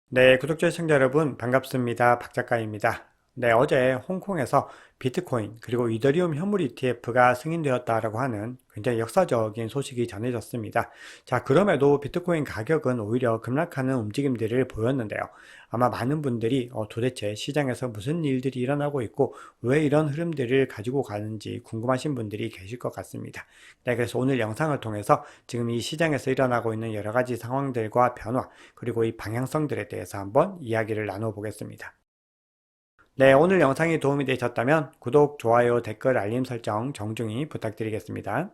네, 구독자 시청자 여러분 반갑습니다. 박 작가입니다. 네, 어제 홍콩에서 비트코인 그리고 이더리움 현물 ETF가 승인되었다라고 하는 굉장히 역사적인 소식이 전해졌습니다. 자, 그럼에도 비트코인 가격은 오히려 급락하는 움직임들을 보였는데요. 아마 많은 분들이 도대체 시장에서 무슨 일들이 일어나고 있고 왜 이런 흐름들을 가지고 가는지 궁금하신 분들이 계실 것 같습니다. 네, 그래서 오늘 영상을 통해서 지금 이 시장에서 일어나고 있는 여러 가지 상황들과 변화 그리고 이 방향성들에 대해서 한번 이야기를 나눠보겠습니다. 네, 오늘 영상이 도움이 되셨다면 구독, 좋아요, 댓글, 알림 설정 정중히 부탁드리겠습니다.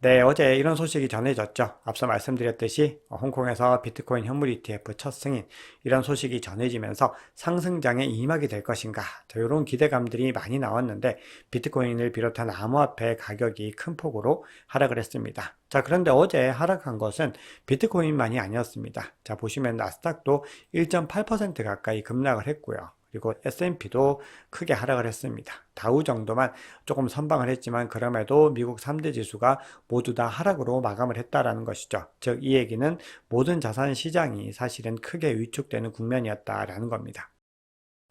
네, 어제 이런 소식이 전해졌죠. 앞서 말씀드렸듯이 홍콩에서 비트코인 현물 ETF 첫 승인 이런 소식이 전해지면서 상승장에 임하게 될 것인가 이런 기대감들이 많이 나왔는데 비트코인을 비롯한 암호화폐 가격이 큰 폭으로 하락을 했습니다. 자, 그런데 어제 하락한 것은 비트코인만이 아니었습니다. 자, 보시면 나스닥도 1.8% 가까이 급락을 했고요. 그리고 S&P도 크게 하락을 했습니다. 다우 정도만 조금 선방을 했지만 그럼에도 미국 3대 지수가 모두 다 하락으로 마감을 했다라는 것이죠. 즉, 이 얘기는 모든 자산 시장이 사실은 크게 위축되는 국면이었다라는 겁니다.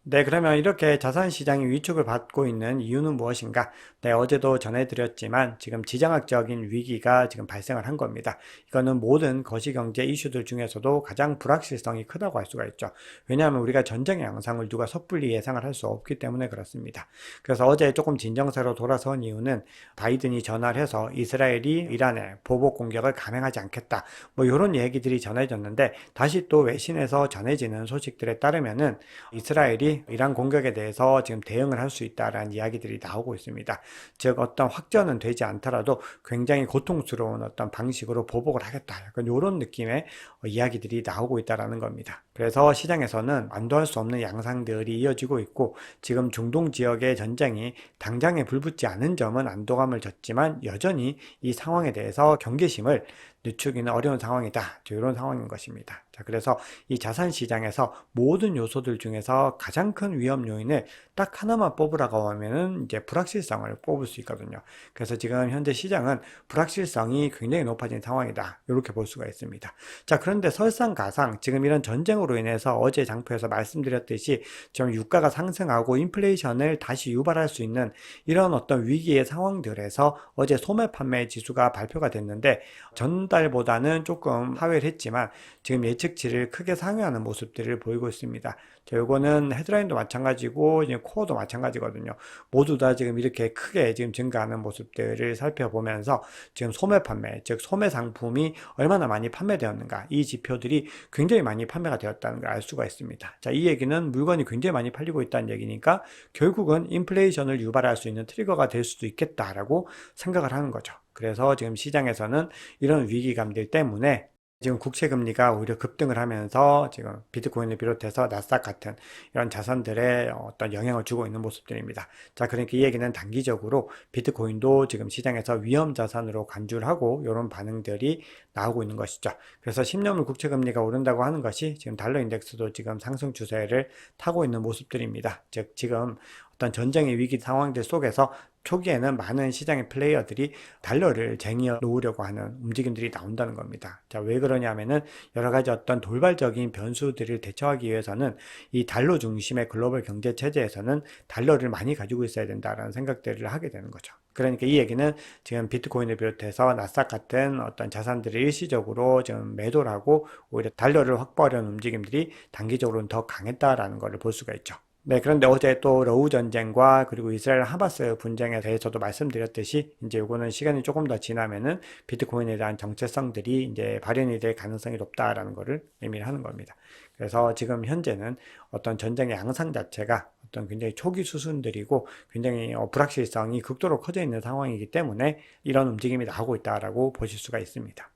네, 그러면 이렇게 자산시장이 위축을 받고 있는 이유는 무엇인가? 네, 어제도 전해드렸지만 지금 지정학적인 위기가 지금 발생을 한 겁니다. 이거는 모든 거시경제 이슈들 중에서도 가장 불확실성이 크다고 할 수가 있죠. 왜냐하면 우리가 전쟁의 양상을 누가 섣불리 예상을 할 수 없기 때문에 그렇습니다. 그래서 어제 조금 진정세로 돌아선 이유는 바이든이 전화를 해서 이스라엘이 이란에 보복 공격을 감행하지 않겠다. 뭐 이런 얘기들이 전해졌는데 다시 또 외신에서 전해지는 소식들에 따르면은 이스라엘이 이란 공격에 대해서 지금 대응을 할 수 있다라는 이야기들이 나오고 있습니다. 즉 어떤 확전은 되지 않더라도 굉장히 고통스러운 어떤 방식으로 보복을 하겠다. 약간 이런 느낌의 이야기들이 나오고 있다라는 겁니다. 그래서 시장에서는 안도할 수 없는 양상들이 이어지고 있고 지금 중동 지역의 전쟁이 당장에 불붙지 않은 점은 안도감을 줬지만 여전히 이 상황에 대해서 경계심을 늦추기는 어려운 상황이다. 이런 상황인 것입니다. 자, 그래서 이 자산 시장에서 모든 요소들 중에서 가장 큰 위험 요인을 딱 하나만 뽑으라고 하면은 이제 불확실성을 뽑을 수 있거든요. 그래서 지금 현재 시장은 불확실성이 굉장히 높아진 상황이다. 이렇게 볼 수가 있습니다. 자, 그런데 설상가상 지금 이런 전쟁으로 인해서 어제 장표에서 말씀드렸듯이 지금 유가가 상승하고 인플레이션을 다시 유발할 수 있는 이런 어떤 위기의 상황들에서 어제 소매 판매 지수가 발표가 됐는데 전달보다는 조금 하회를 했지만 지금 예측치를 크게 상회하는 모습들을 보이고 있습니다. 자, 요거는 헤드라인도 마찬가지고 이제 코어도 마찬가지거든요. 모두 다 지금 이렇게 크게 지금 증가하는 모습들을 살펴보면서 지금 소매 판매, 즉 소매 상품이 얼마나 많이 판매되었는가 이 지표들이 굉장히 많이 판매가 되었다는 걸 알 수가 있습니다. 자, 이 얘기는 물건이 굉장히 많이 팔리고 있다는 얘기니까 결국은 인플레이션을 유발할 수 있는 트리거가 될 수도 있겠다라고 생각을 하는 거죠. 그래서 지금 시장에서는 이런 위기감들 때문에 지금 국채 금리가 오히려 급등을 하면서 지금 비트코인을 비롯해서 나스닥 같은 이런 자산들에 어떤 영향을 주고 있는 모습들입니다. 자, 그러니까 이 얘기는 단기적으로 비트코인도 지금 시장에서 위험 자산으로 간주를 하고 이런 반응들이 나오고 있는 것이죠. 그래서 10년물 국채 금리가 오른다고 하는 것이 지금 달러 인덱스도 지금 상승 추세를 타고 있는 모습들입니다. 즉 지금 어떤 전쟁의 위기 상황들 속에서 초기에는 많은 시장의 플레이어들이 달러를 쟁여 놓으려고 하는 움직임들이 나온다는 겁니다. 자, 왜 그러냐면은 여러 가지 어떤 돌발적인 변수들을 대처하기 위해서는 이 달러 중심의 글로벌 경제 체제에서는 달러를 많이 가지고 있어야 된다라는 생각들을 하게 되는 거죠. 그러니까 이 얘기는 지금 비트코인을 비롯해서 나스닥 같은 어떤 자산들을 일시적으로 지금 매도를 하고 오히려 달러를 확보하려는 움직임들이 단기적으로는 더 강했다라는 것을 볼 수가 있죠. 네, 그런데 어제 또 러우 전쟁과 그리고 이스라엘 하마스 분쟁에 대해서도 말씀드렸듯이 이제 요거는 시간이 조금 더 지나면은 비트코인에 대한 정체성들이 이제 발현이 될 가능성이 높다라는 것을 의미를 하는 겁니다. 그래서 지금 현재는 어떤 전쟁의 양상 자체가 어떤 굉장히 초기 수순들이고 굉장히 불확실성이 극도로 커져 있는 상황이기 때문에 이런 움직임이 나오고 있다라고 보실 수가 있습니다.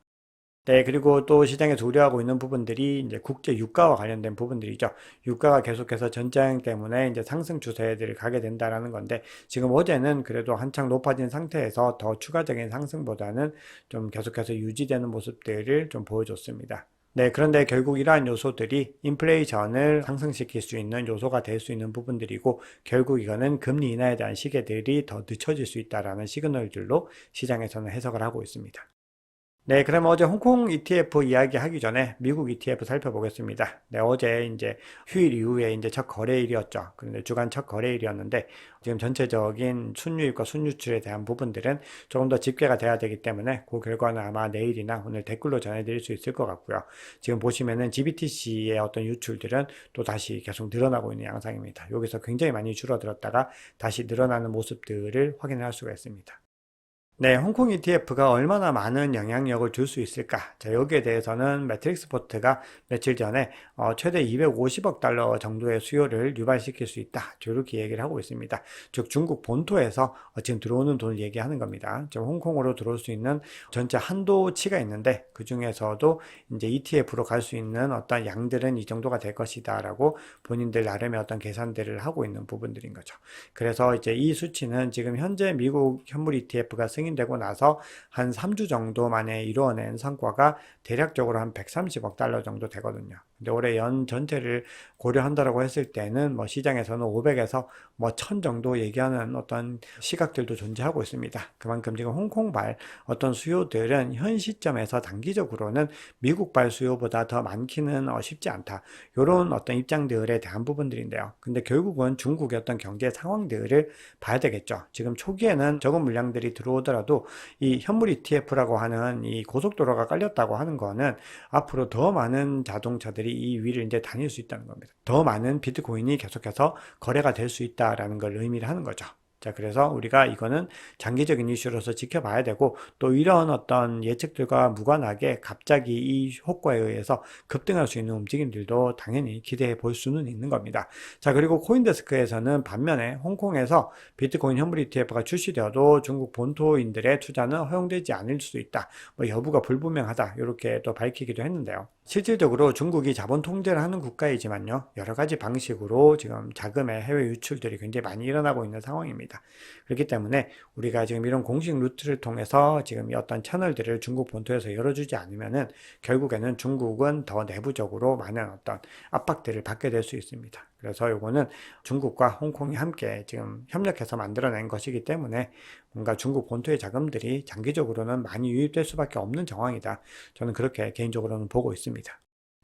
네, 그리고 또 시장에서 우려하고 있는 부분들이 이제 국제 유가와 관련된 부분들이죠. 유가가 계속해서 전쟁 때문에 이제 상승 추세들을 가게 된다라는 건데, 지금 어제는 그래도 한창 높아진 상태에서 더 추가적인 상승보다는 좀 계속해서 유지되는 모습들을 좀 보여줬습니다. 네, 그런데 결국 이러한 요소들이 인플레이션을 상승시킬 수 있는 요소가 될 수 있는 부분들이고, 결국 이거는 금리 인하에 대한 시계들이 더 늦춰질 수 있다라는 시그널들로 시장에서는 해석을 하고 있습니다. 네, 그러면 어제 홍콩 ETF 이야기 하기 전에 미국 ETF 살펴보겠습니다. 네, 어제 이제 휴일 이후에 이제 첫 거래일이었죠. 그런데 주간 첫 거래일이었는데 지금 전체적인 순유입과 순유출에 대한 부분들은 조금 더 집계가 돼야 되기 때문에 그 결과는 아마 내일이나 오늘 댓글로 전해드릴 수 있을 것 같고요. 지금 보시면은 GBTC의 어떤 유출들은 또 다시 계속 늘어나고 있는 양상입니다. 여기서 굉장히 많이 줄어들었다가 다시 늘어나는 모습들을 확인할 수가 있습니다. 네, 홍콩 ETF가 얼마나 많은 영향력을 줄 수 있을까? 자, 여기에 대해서는 매트릭스 포트가 며칠 전에 최대 250억 달러 정도의 수요를 유발시킬 수 있다. 이렇게 얘기를 하고 있습니다. 즉, 중국 본토에서 지금 들어오는 돈을 얘기하는 겁니다. 지금 홍콩으로 들어올 수 있는 전체 한도치가 있는데, 그 중에서도 이제 ETF로 갈 수 있는 어떤 양들은 이 정도가 될 것이다라고 본인들 나름의 어떤 계산들을 하고 있는 부분들인 거죠. 그래서 이제 이 수치는 지금 현재 미국 현물 ETF가 승인되고 나서 한 3주 정도 만에 이루어낸 성과가 대략적으로 한 130억 달러 정도 되거든요. 근데 올해 연 전체를 고려한다라고 했을 때는 뭐 시장에서는 500에서 뭐 1000 정도 얘기하는 어떤 시각들도 존재하고 있습니다. 그만큼 지금 홍콩발 어떤 수요들은 현 시점에서 단기적으로는 미국발 수요보다 더 많기는 쉽지 않다. 이런 어떤 입장들에 대한 부분들인데요. 근데 결국은 중국의 어떤 경제 상황들을 봐야 되겠죠. 지금 초기에는 적은 물량들이 들어오더라도 이 현물 ETF라고 하는 이 고속도로가 깔렸다고 하는 거는 앞으로 더 많은 자동차들이 이 위를 이제 다닐 수 있다는 겁니다. 더 많은 비트코인이 계속해서 거래가 될 수 있다라는 걸 의미를 하는 거죠. 자, 그래서 우리가 이거는 장기적인 이슈로서 지켜봐야 되고 또 이런 어떤 예측들과 무관하게 갑자기 이 효과에 의해서 급등할 수 있는 움직임들도 당연히 기대해 볼 수는 있는 겁니다. 자, 그리고 코인데스크에서는 반면에 홍콩에서 비트코인 현물 ETF가 출시되어도 중국 본토인들의 투자는 허용되지 않을 수 있다. 뭐 여부가 불분명하다. 이렇게 또 밝히기도 했는데요. 실질적으로 중국이 자본 통제를 하는 국가이지만요. 여러 가지 방식으로 지금 자금의 해외 유출들이 굉장히 많이 일어나고 있는 상황입니다. 그렇기 때문에 우리가 지금 이런 공식 루트를 통해서 지금 이 어떤 채널들을 중국 본토에서 열어주지 않으면은 결국에는 중국은 더 내부적으로 많은 어떤 압박들을 받게 될 수 있습니다. 그래서 요거는 중국과 홍콩이 함께 지금 협력해서 만들어낸 것이기 때문에 뭔가 중국 본토의 자금들이 장기적으로는 많이 유입될 수밖에 없는 정황이다. 저는 그렇게 개인적으로는 보고 있습니다.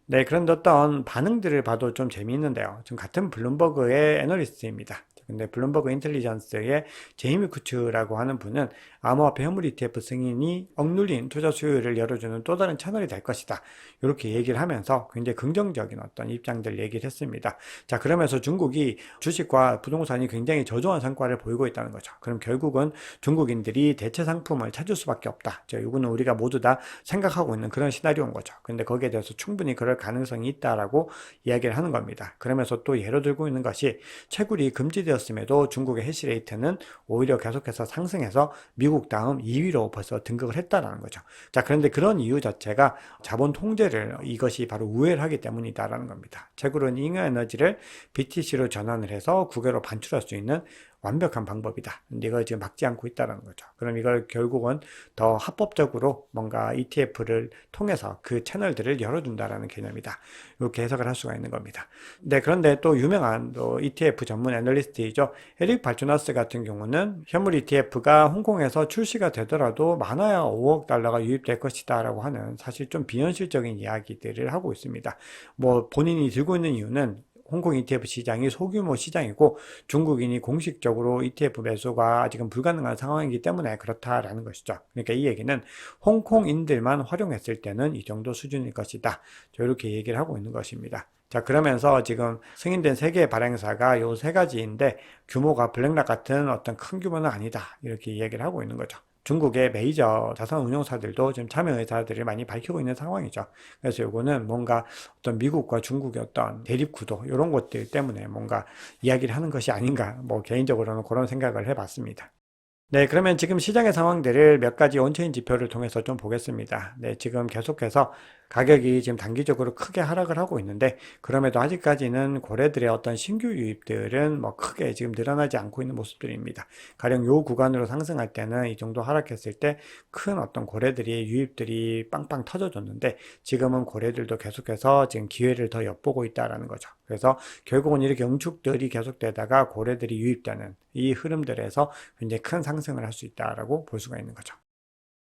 네, 그런데 어떤 반응들을 봐도 좀 재미있는데요. 지금 같은 블룸버그의 애널리스트입니다. 근데 블룸버그 인텔리전스의 제이미 쿠츠라고 하는 분은 암호화폐 현물 ETF 승인이 억눌린 투자 수요를 열어주는 또 다른 채널이 될 것이다. 이렇게 얘기를 하면서 굉장히 긍정적인 어떤 입장들 얘기를 했습니다. 자, 그러면서 중국이 주식과 부동산이 굉장히 저조한 성과를 보이고 있다는 거죠. 그럼 결국은 중국인들이 대체 상품을 찾을 수밖에 없다. 자, 이거는 우리가 모두 다 생각하고 있는 그런 시나리오인 거죠. 근데 거기에 대해서 충분히 그럴 가능성이 있다라고 이야기를 하는 겁니다. 그러면서 또 예로 들고 있는 것이 채굴이 금지되었음에도 중국의 해시레이트는 오히려 계속해서 상승해서 미국 다음 2위로 벌써 등극을 했다라는 거죠. 자, 그런데 그런 이유 자체가 자본 통제를 이것이 바로 우회를 하기 때문이다라는 겁니다. 채굴은 잉여 에너지를 BTC로 전환을 해서 국외로 반출할 수 있는 완벽한 방법이다. 근데 이걸 지금 막지 않고 있다는 거죠. 그럼 이걸 결국은 더 합법적으로 뭔가 ETF를 통해서 그 채널들을 열어준다라는 개념이다. 이렇게 해석을 할 수가 있는 겁니다. 네, 그런데 또 유명한 또 ETF 전문 애널리스트이죠. 에릭 발주나스 같은 경우는 현물 ETF가 홍콩에서 출시가 되더라도 많아야 5억 달러가 유입될 것이다 라고 하는 사실 좀 비현실적인 이야기들을 하고 있습니다. 뭐 본인이 들고 있는 이유는 홍콩 ETF 시장이 소규모 시장이고 중국인이 공식적으로 ETF 매수가 아직은 불가능한 상황이기 때문에 그렇다라는 것이죠. 그러니까 이 얘기는 홍콩인들만 활용했을 때는 이 정도 수준일 것이다. 이렇게 얘기를 하고 있는 것입니다. 자, 그러면서 지금 승인된 세 개의 발행사가 요 세 가지인데 규모가 블랙락 같은 어떤 큰 규모는 아니다. 이렇게 얘기를 하고 있는 거죠. 중국의 메이저 자산운용사들도 지금 참여 의사들을 많이 밝히고 있는 상황이죠. 그래서 요거는 뭔가 어떤 미국과 중국의 어떤 대립 구도 이런 것들 때문에 뭔가 이야기를 하는 것이 아닌가 뭐 개인적으로는 그런 생각을 해봤습니다. 네, 그러면 지금 시장의 상황들을 몇 가지 온체인 지표를 통해서 좀 보겠습니다. 네, 지금 계속해서 가격이 지금 단기적으로 크게 하락을 하고 있는데, 그럼에도 아직까지는 고래들의 어떤 신규 유입들은 뭐 크게 지금 늘어나지 않고 있는 모습들입니다. 가령 요 구간으로 상승할 때는 이 정도 하락했을 때 큰 어떤 고래들이 유입들이 빵빵 터져줬는데, 지금은 고래들도 계속해서 지금 기회를 더 엿보고 있다라는 거죠. 그래서 결국은 이렇게 응축들이 계속되다가 고래들이 유입되는 이 흐름들에서 굉장히 큰 상승을 할 수 있다라고 볼 수가 있는 거죠.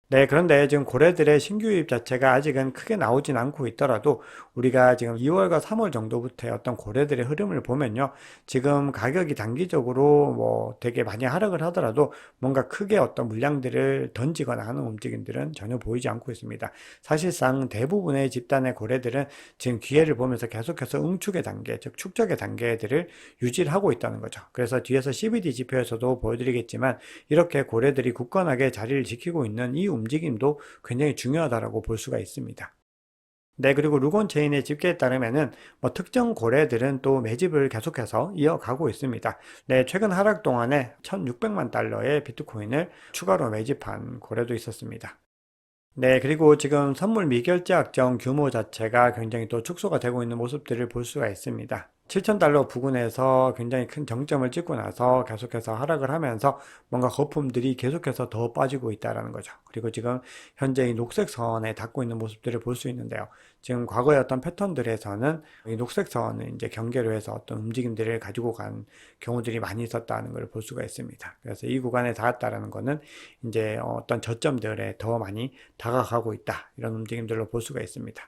네, 그런데 지금 고래들의 신규 유입 자체가 아직은 크게 나오진 않고 있더라도 우리가 지금 2월과 3월 정도부터의 어떤 고래들의 흐름을 보면요. 지금 가격이 단기적으로 뭐 되게 많이 하락을 하더라도 뭔가 크게 어떤 물량들을 던지거나 하는 움직임들은 전혀 보이지 않고 있습니다. 사실상 대부분의 집단의 고래들은 지금 기회를 보면서 계속해서 응축의 단계, 즉 축적의 단계들을 유지를 하고 있다는 거죠. 그래서 뒤에서 CBD 지표에서도 보여드리겠지만 이렇게 고래들이 굳건하게 자리를 지키고 있는 이 움직임도 굉장히 중요하다고 볼 수가 있습니다. 네, 그리고 루건 체인의 집계에 따르면은 뭐 특정 고래들은 또 매집을 계속해서 이어가고 있습니다. 네, 최근 하락 동안에 1,600만 달러의 비트코인을 추가로 매집한 고래도 있었습니다. 네, 그리고 지금 선물 미결제 확정 규모 자체가 굉장히 또 축소가 되고 있는 모습들을 볼 수가 있습니다. 7,000달러 부근에서 굉장히 큰 정점을 찍고 나서 계속해서 하락을 하면서 뭔가 거품들이 계속해서 더 빠지고 있다는 거죠. 그리고 지금 현재 이 녹색 선에 닿고 있는 모습들을 볼 수 있는데요. 지금 과거의 어떤 패턴들에서는 이 녹색 선을 이제 경계로 해서 어떤 움직임들을 가지고 간 경우들이 많이 있었다는 걸 볼 수가 있습니다. 그래서 이 구간에 닿았다는 거는 이제 어떤 저점들에 더 많이 다가가고 있다. 이런 움직임들로 볼 수가 있습니다.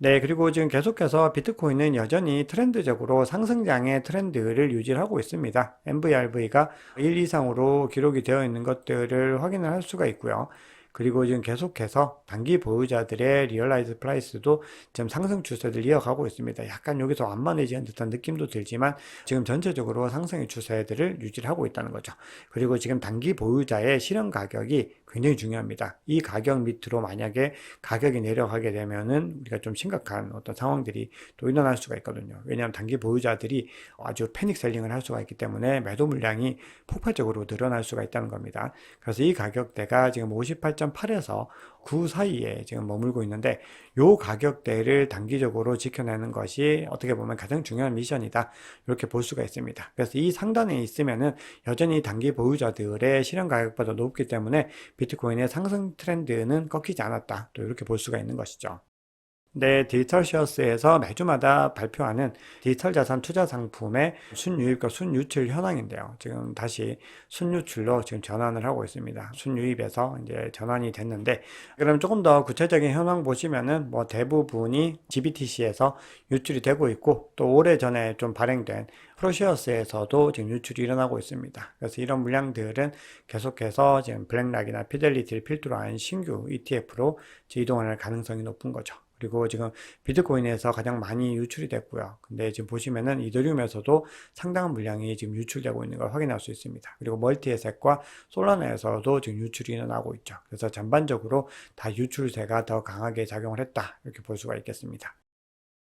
네, 그리고 지금 계속해서 비트코인은 여전히 트렌드적으로 상승장의 트렌드를 유지하고 있습니다. MVRV가 1 이상으로 기록이 되어 있는 것들을 확인을 할 수가 있고요. 그리고 지금 계속해서 단기 보유자들의 리얼라이즈 프라이스도 지금 상승 추세를 이어가고 있습니다. 약간 여기서 완만해지는 듯한 느낌도 들지만 지금 전체적으로 상승의 추세들을 유지하고 있다는 거죠. 그리고 지금 단기 보유자의 실현 가격이 굉장히 중요합니다. 이 가격 밑으로 만약에 가격이 내려가게 되면은 우리가 좀 심각한 어떤 상황들이 또 일어날 수가 있거든요. 왜냐하면 단기 보유자들이 아주 패닉 셀링을 할 수가 있기 때문에 매도 물량이 폭발적으로 늘어날 수가 있다는 겁니다. 그래서 이 가격대가 지금 58.8에서 9 사이에 지금 머물고 있는데 이 가격대를 단기적으로 지켜내는 것이 어떻게 보면 가장 중요한 미션이다. 이렇게 볼 수가 있습니다. 그래서 이 상단에 있으면은 여전히 단기 보유자들의 실현 가격보다 높기 때문에 비트코인의 상승 트렌드는 꺾이지 않았다. 또 이렇게 볼 수가 있는 것이죠. 네, 디지털 셔스에서 매주마다 발표하는 디지털 자산 투자 상품의 순유입과 순유출 현황인데요. 지금 다시 순유출로 지금 전환을 하고 있습니다. 순유입에서 이제 전환이 됐는데, 그럼 조금 더 구체적인 현황 보시면은 뭐 대부분이 GBTC에서 유출이 되고 있고, 또 오래전에 좀 발행된 프로시어스에서도 지금 유출이 일어나고 있습니다. 그래서 이런 물량들은 계속해서 지금 블랙락이나 피델리티를 필두로 한 신규 ETF로 이동할 가능성이 높은 거죠. 그리고 지금 비트코인에서 가장 많이 유출이 됐고요. 근데 지금 보시면은 이더리움에서도 상당한 물량이 지금 유출되고 있는 걸 확인할 수 있습니다. 그리고 멀티에셋과 솔라나에서도 지금 유출이 일어나고 있죠. 그래서 전반적으로 다 유출세가 더 강하게 작용을 했다. 이렇게 볼 수가 있겠습니다.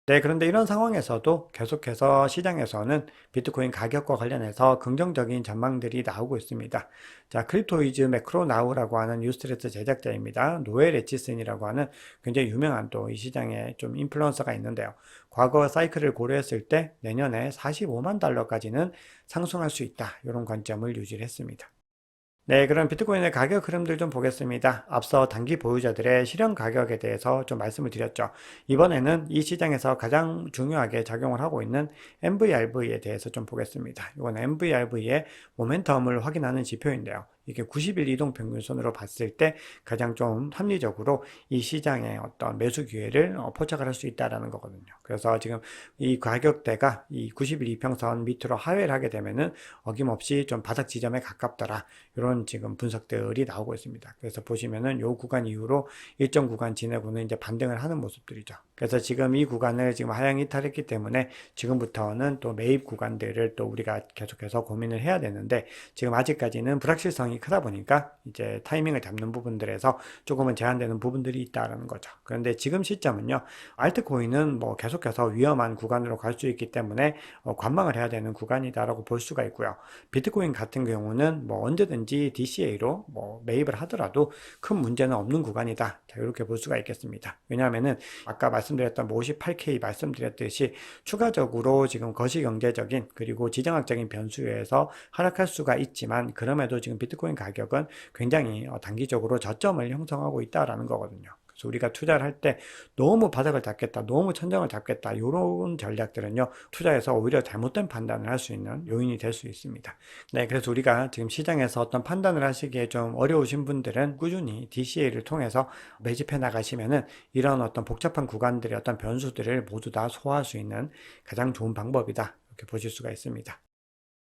네, 그런데 이런 상황에서도 계속해서 시장에서는 비트코인 가격과 관련해서 긍정적인 전망들이 나오고 있습니다. 자, 크립토이즈 매크로나우라고 하는 뉴스레터 제작자입니다. 노엘 에치슨이라고 하는 굉장히 유명한 또 이 시장에 좀 인플루언서가 있는데요. 과거 사이클을 고려했을 때 내년에 45만 달러까지는 상승할 수 있다. 이런 관점을 유지를 했습니다. 네, 그럼 비트코인의 가격 흐름들 좀 보겠습니다. 앞서 단기 보유자들의 실현 가격에 대해서 좀 말씀을 드렸죠. 이번에는 이 시장에서 가장 중요하게 작용을 하고 있는 MVRV에 대해서 좀 보겠습니다. 이건 MVRV의 모멘텀을 확인하는 지표인데요. 이게 90일 이동평균선으로 봤을 때 가장 좀 합리적으로 이 시장의 어떤 매수 기회를 포착을 할 수 있다라는 거거든요. 그래서 지금 이 가격대가 이 90일 이평선 밑으로 하회를 하게 되면은 어김없이 좀 바닥 지점에 가깝더라. 이런 지금 분석들이 나오고 있습니다. 그래서 보시면은 요 구간 이후로 일정 구간 지내고는 이제 반등을 하는 모습들이죠. 그래서 지금 이 구간을 지금 하향 이탈했기 때문에 지금부터는 또 매입 구간들을 또 우리가 계속해서 고민을 해야 되는데 지금 아직까지는 불확실성이 크다 보니까 이제 타이밍을 잡는 부분들에서 조금은 제한되는 부분들이 있다는 거죠. 그런데 지금 시점은요, 알트코인은 뭐 계속해서 위험한 구간으로 갈 수 있기 때문에 관망을 해야 되는 구간이다라고 볼 수가 있고요. 비트코인 같은 경우는 뭐 언제든지 DCA로 뭐 매입을 하더라도 큰 문제는 없는 구간이다. 자, 이렇게 볼 수가 있겠습니다. 왜냐하면은 아까 말씀드렸던 58K 말씀드렸듯이 추가적으로 지금 거시경제적인 그리고 지정학적인 변수에서 하락할 수가 있지만 그럼에도 지금 비트코인 가격은 굉장히 단기적으로 저점을 형성하고 있다라는 거거든요. 그래서 우리가 투자를 할 때 너무 바닥을 잡겠다, 너무 천정을 잡겠다, 이런 전략들은요, 투자에서 오히려 잘못된 판단을 할 수 있는 요인이 될 수 있습니다. 네, 그래서 우리가 지금 시장에서 어떤 판단을 하시기에 좀 어려우신 분들은 꾸준히 DCA를 통해서 매집해 나가시면은 이런 어떤 복잡한 구간들의 어떤 변수들을 모두 다 소화할 수 있는 가장 좋은 방법이다. 이렇게 보실 수가 있습니다.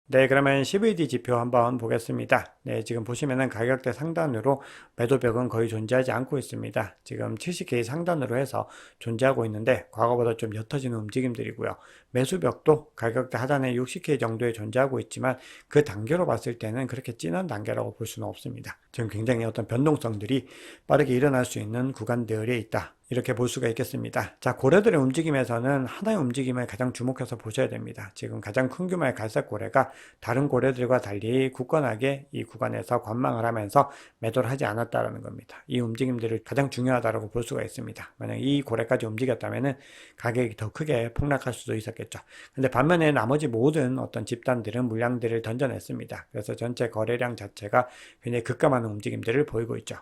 네, 그러면 CVD 지표 한번 보겠습니다. 네, 지금 보시면은 가격대 상단으로 매도벽은 거의 존재하지 않고 있습니다. 지금 70K 상단으로 해서 존재하고 있는데 과거보다 좀 옅어지는 움직임들이고요. 매수벽도 가격대 하단에 60K 정도에 존재하고 있지만 그 단계로 봤을 때는 그렇게 진한 단계라고 볼 수는 없습니다. 지금 굉장히 어떤 변동성들이 빠르게 일어날 수 있는 구간들에 있다. 이렇게 볼 수가 있겠습니다. 자, 고래들의 움직임에서는 하나의 움직임을 가장 주목해서 보셔야 됩니다. 지금 가장 큰 규모의 갈색 고래가 다른 고래들과 달리 굳건하게 이 구간에서 관망을 하면서 매도를 하지 않았다는 겁니다. 이 움직임들을 가장 중요하다고 볼 수가 있습니다. 만약 이 고래까지 움직였다면 가격이 더 크게 폭락할 수도 있었겠죠. 근데 반면에 나머지 모든 어떤 집단들은 물량들을 던져냈습니다. 그래서 전체 거래량 자체가 굉장히 급감하는 움직임들을 보이고 있죠.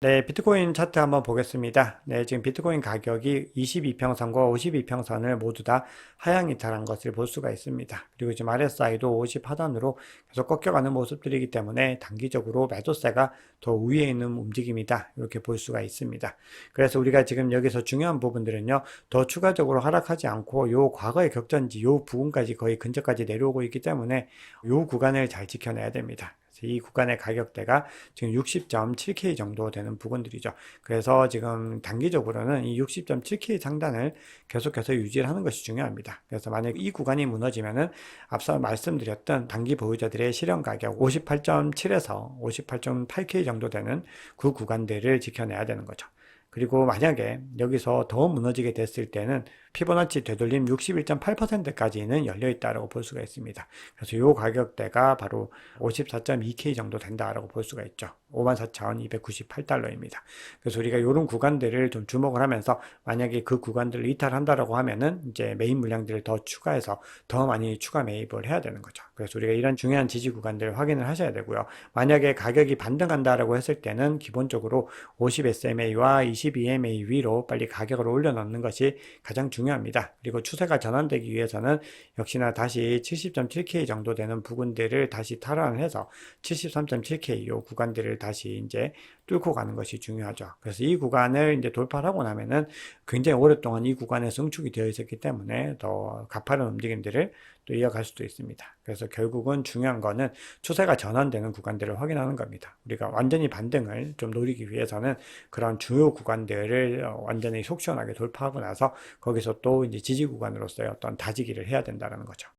네, 비트코인 차트 한번 보겠습니다. 네, 지금 비트코인 가격이 22평선과 52평선을 모두 다 하향 이탈한 것을 볼 수가 있습니다. 그리고 지금 RSI도 50 하단으로 계속 꺾여가는 모습들이기 때문에 단기적으로 매도세가 더 위에 있는 움직임이다. 이렇게 볼 수가 있습니다. 그래서 우리가 지금 여기서 중요한 부분들은요, 더 추가적으로 하락하지 않고 요 과거의 격전지 요 부분까지 거의 근처까지 내려오고 있기 때문에 요 구간을 잘 지켜내야 됩니다. 이 구간의 가격대가 지금 60.7K 정도 되는 부분들이죠. 그래서 지금 단기적으로는 이 60.7K 상단을 계속해서 유지를 하는 것이 중요합니다. 그래서 만약 이 구간이 무너지면은 앞서 말씀드렸던 단기 보유자들의 실현 가격 58.7에서 58.8K 정도 되는 그 구간들을 지켜내야 되는 거죠. 그리고 만약에 여기서 더 무너지게 됐을 때는 피보나치 되돌림 61.8%까지는 열려 있다고 볼 수가 있습니다. 그래서 이 가격대가 바로 54.2K 정도 된다고 볼 수가 있죠. 54,298달러입니다. 그래서 우리가 이런 구간들을 좀 주목을 하면서 만약에 그 구간들을 이탈한다라고 하면은 이제 메인 물량들을 더 추가해서 더 많이 추가 매입을 해야 되는 거죠. 그래서 우리가 이런 중요한 지지 구간들을 확인을 하셔야 되고요. 만약에 가격이 반등한다라고 했을 때는 기본적으로 50SMA와 22MA 위로 빨리 가격을 올려놓는 것이 가장 중요합니다. 그리고 추세가 전환되기 위해서는 역시나 다시 70.7K 정도 되는 부분들을 다시 탈환을 해서 73.7K 이 구간들을 다시 이제 뚫고 가는 것이 중요하죠. 그래서 이 구간을 이제 돌파를 하고 나면은 굉장히 오랫동안 이 구간에 성축이 되어 있었기 때문에 더 가파른 움직임들을 또 이어갈 수도 있습니다. 그래서 결국은 중요한 거는 추세가 전환되는 구간들을 확인하는 겁니다. 우리가 완전히 반등을 좀 노리기 위해서는 그런 주요 구간들을 완전히 속 시원하게 돌파하고 나서 거기서 또 이제 지지 구간으로서의 어떤 다지기를 해야 된다는 거죠.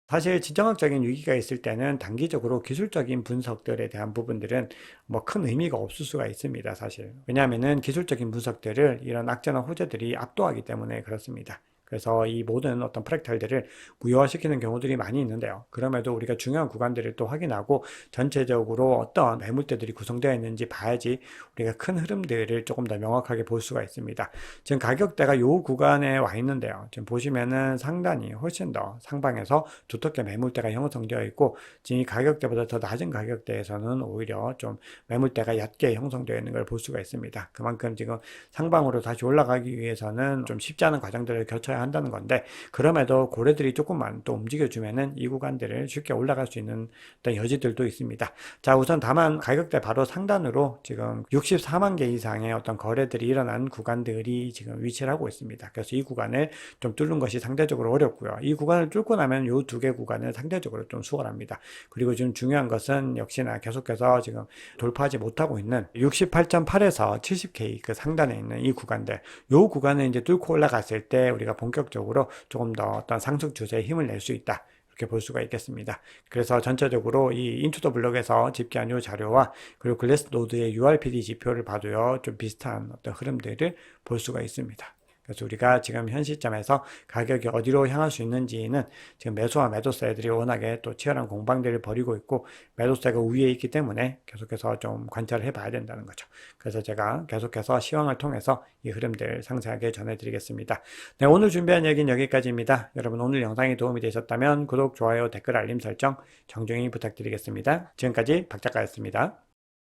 사실 지정학적인 위기가 있을 때는 단기적으로 기술적인 분석들에 대한 부분들은 뭐 큰 의미가 없을 수가 있습니다, 사실. 왜냐하면은 기술적인 분석들을 이런 악재나 호재들이 압도하기 때문에 그렇습니다. 그래서 이 모든 어떤 프랙탈들을 무효화시키는 경우들이 많이 있는데요. 그럼에도 우리가 중요한 구간들을 또 확인하고 전체적으로 어떤 매물대들이 구성되어 있는지 봐야지 우리가 큰 흐름들을 조금 더 명확하게 볼 수가 있습니다. 지금 가격대가 이 구간에 와 있는데요. 지금 보시면은 상단이 훨씬 더 상방에서 두텁게 매물대가 형성되어 있고 지금 이 가격대보다 더 낮은 가격대에서는 오히려 좀 매물대가 얕게 형성되어 있는 걸 볼 수가 있습니다. 그만큼 지금 상방으로 다시 올라가기 위해서는 좀 쉽지 않은 과정들을 거쳐야 한다는 건데 그럼에도 고래들이 조금만 또 움직여주면은 이 구간들을 쉽게 올라갈 수 있는 어떤 여지들도 있습니다. 자, 우선 다만 가격대 바로 상단으로 지금 64만 개 이상의 어떤 거래들이 일어난 구간들이 지금 위치를 하고 있습니다. 그래서 이 구간을 좀 뚫는 것이 상대적으로 어렵고요. 이 구간을 뚫고 나면 이 두 개 구간을 상대적으로 좀 수월합니다. 그리고 지금 중요한 것은 역시나 계속해서 지금 돌파하지 못하고 있는 68.8에서 70K 그 상단에 있는 이 구간들, 이 구간을 이제 뚫고 올라갔을 때 우리가 본격적으로 조금 더 어떤 상승 추세에 힘을 낼 수 있다. 이렇게 볼 수가 있겠습니다. 그래서 전체적으로 이 인투 더 블록에서 집계한 이 자료와 그리고 글래스노드의 URPD 지표를 봐도요, 좀 비슷한 어떤 흐름들을 볼 수가 있습니다. 그래서 우리가 지금 현 시점에서 가격이 어디로 향할 수 있는지는 지금 매수와 매도세들이 워낙에 또 치열한 공방들을 벌이고 있고 매도세가 위에 있기 때문에 계속해서 좀 관찰을 해봐야 된다는 거죠. 그래서 제가 계속해서 시황을 통해서 이 흐름들 상세하게 전해드리겠습니다. 네, 오늘 준비한 얘기는 여기까지입니다. 여러분 오늘 영상이 도움이 되셨다면 구독, 좋아요, 댓글, 알림 설정 정중히 부탁드리겠습니다. 지금까지 박 작가였습니다.